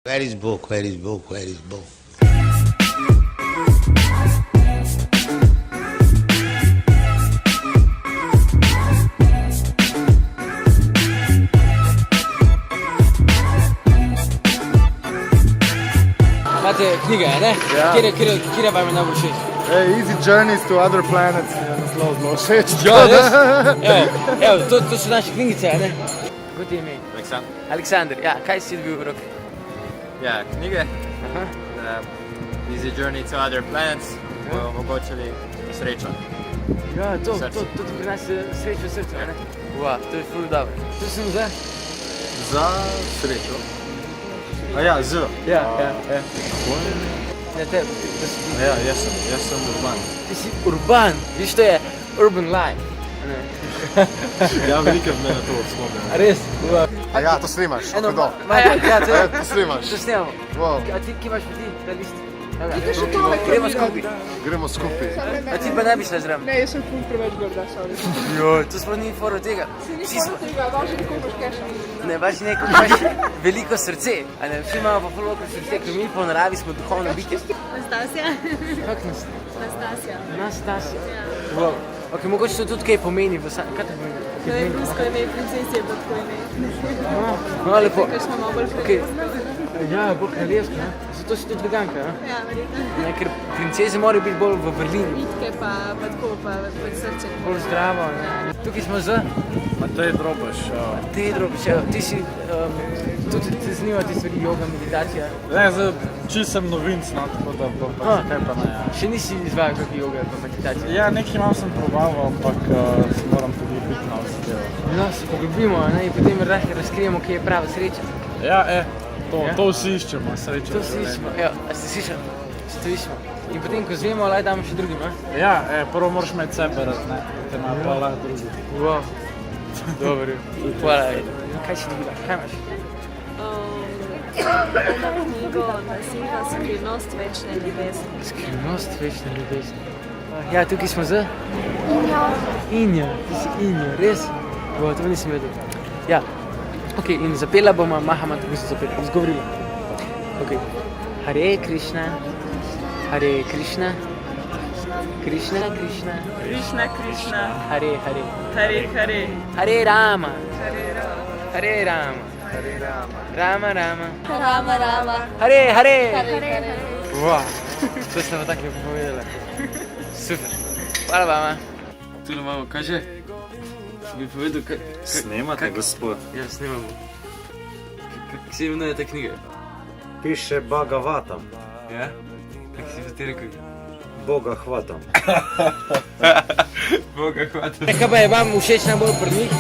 Where is book? Where is book? Where is book? Imate knjige, ne? Ja. Kjer vam je najbolj všeč? Easy Journeys to Other Planets mi je naslov zelo všeč. Ja, res? Evo, to so naše knjigice, ne? Kako ti je ime? Aleksandr. Aleksandr, ja, kaj si dobil v roki? Ja, knjige. Aha. Easy Journey to Other Planets bojo omogočili srečo. Ja, to Srce. ti prinese srečo v srcu, ne? Ua, to je ful dobro. To sem za? Za srečo. A ja, z. Ja. Ne, te, Ja, jaz sem urban. ti si urban, viš, to je urban life. Ne. Ja, veliko me na to spomnim. A res? Ua. A ja, to snimaš, Eno, hudo. ja, to je, To snimaš. to snemamo. Wow. A ti, ki imaš ti, ta list? Gremo skupaj. Gremo skupaj. A ti pa ne bi šla zraven? Ne, jaz sem ful preveč grda, sorry. Joj, to sploh ni fora tega. Si ni Vsi smo, fora tega, važi neko boš keša. ne, baš neko imaš veliko srce, a ne, vsi imamo pa ful veliko srce, ker mi po naravi smo duhovno bitje. Nastasja. Kak nas? Nastasja. Nastasja. Wow. Ok, mogoče to tudi kaj pomeni, kaj to pomeni? To je rusko ime, princesi je bilo tako ime. No, lepo. Kakšno malo bolj Okay. kraljevsko. Ja, bolj kraljevsko, ne? Zato si tudi veganka, ne? Ja, verjetno. Ne, ker princeze morajo biti bolj v Berlinu, Vitke pa tako, pa srce. bolj zdravo, ne? Tukaj smo z Matej Drobaš. Tedro, ti si, tudi te zanima te stvari, joga, meditacija. Ne, zdaj čist sem novinc, no, tako da bo pa Ah. zakaj pa ne. Ja. Še nisi izvajal kakšne joge pa meditacije? Ja, nekaj malo sem probaval, ampak se moram poglobiti na vse delo. No, se poglobimo, ne, in potem razkrijemo, kje je prava sreča. Ja, Ja. to vsi iščemo, srečo. To si iščemo, evo, a ste slišali? To iščemo. In potem, ko zvemo, laj damo še drugim, ne? Ja, prvo moraš imeti sebe rad, ne, potem pa lahko drugi. Wow. Dobro. Hvala. Kaj si dobila? Kaj imaš? Eno knjigo naziva Skrivnost večne ljubezni. Skrivnost večne ljubezni. Ja, tukaj smo z? Inja. Ti si Inja, res? Wow, to nisem vedel. Ja. Ok, in zapela bomo Mahamat, kako se zapela, izgovorila. Ok. Hare Krishna, Hare Krishna, Krishna Krishna, Krišna, Krišna, Hare Hare, Hare, Hare. Hare Rama, Hare Rama, Rama Rama, Rama, Rama. Hare Hare. Hare. Wow, to ste pa tako lepo povedala. Super. Hvala vama. Tule imamo, kaj že? Si bi povedal, kaj... Snemate, gospod? Ja, snemamo. Kako si imenuje ta knjiga? Piše Bhagavatam. Ja? Kako si ti rekel? Boga hvatam. Boga hvala. Kaj pa je vam všeč najbolj pri njih?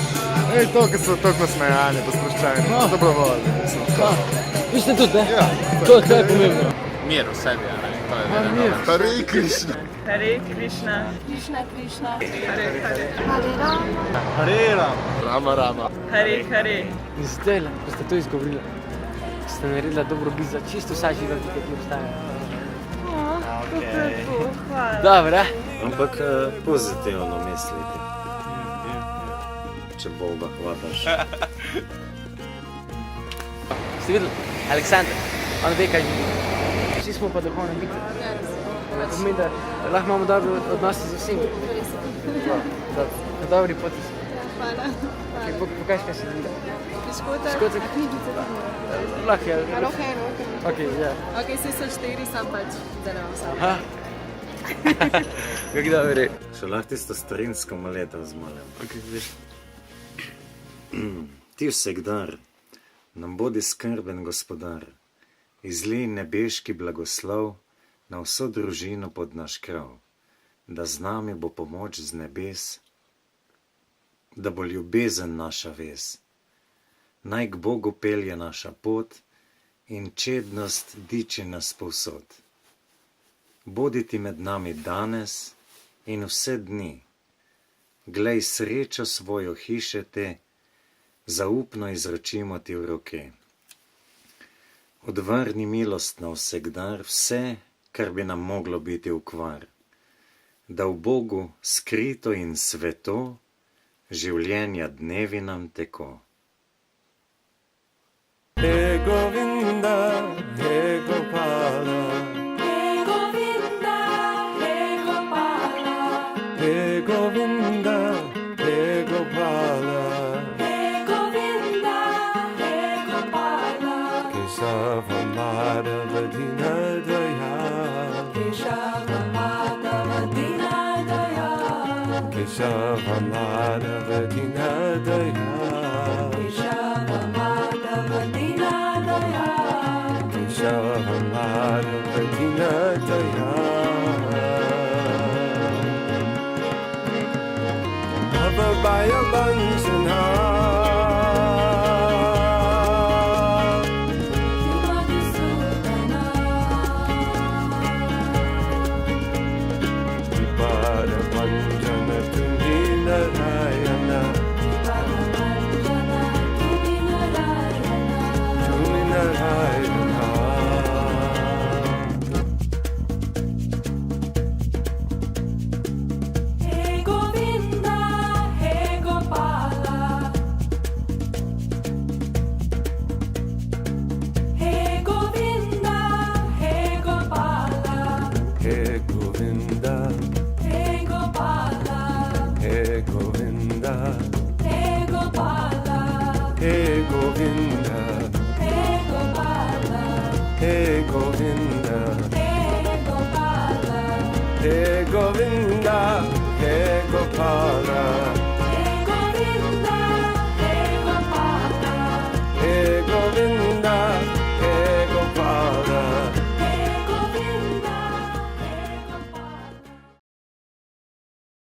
Ej, to, ki so tako nasmejani, pa sproščeni. No. Dobrovoljni. Vi ste tudi, ne? Ja. To je pomembno. Mir v sebi, a ne? To je vedno mir. dobro. Hare Krishna. Hare, Krišna. Krišna, Krišna. Hare, Hare. Harera! Rama. Hare, Hare. In zdaj, ko ste to izgovorili, ste naredila dobro bit za čisto vsa živa bitja, ki obstaja. Hvala. Dobro, Ampak pozitivno mislite. Če Boga hvataš. Ste videli? Aleksandr, on ve, kaj želi. Vsi smo pa duhovne bitje. To pomeni, da lahko imamo dobre odnose z vsemi. Na dobri poti smo. Hvala. Pokaži, kaj si videla. Piškota. Skotek. Lahko je. Roke, roke. Ok, ja. Ok, vsi so 4, sam pač, zdaj ne vam sam. Aha. Kako dobro. Še lahko tisto starinsko moleto zmolim. Ok, zdaj. Ti vsegdar, nam bodi skrben gospodar, izlij nebeški blagoslov na vso družino pod naš krov, da z nami bo pomoč z nebes, da bo ljubezen naša vez. Naj k Bogu pelje naša pot in čednost diči nas povsod. Boditi med nami danes in vse dni, glej srečo svojo hiše te, zaupno izročimo ti v roke. Odvrni milost na vsegdar vse, kar bi nam moglo biti v kvar, da v Bogu skrito in sveto življenja dnevi nam teko. Govinda, Keshav Madhava Dina Dayal, Keshav Madhava Dina Dayal, Keshav Madhava Dina Dayal, Keshav Madhava Dina Dayal, Keshav Madhava Dina Dayal. Baya Banjana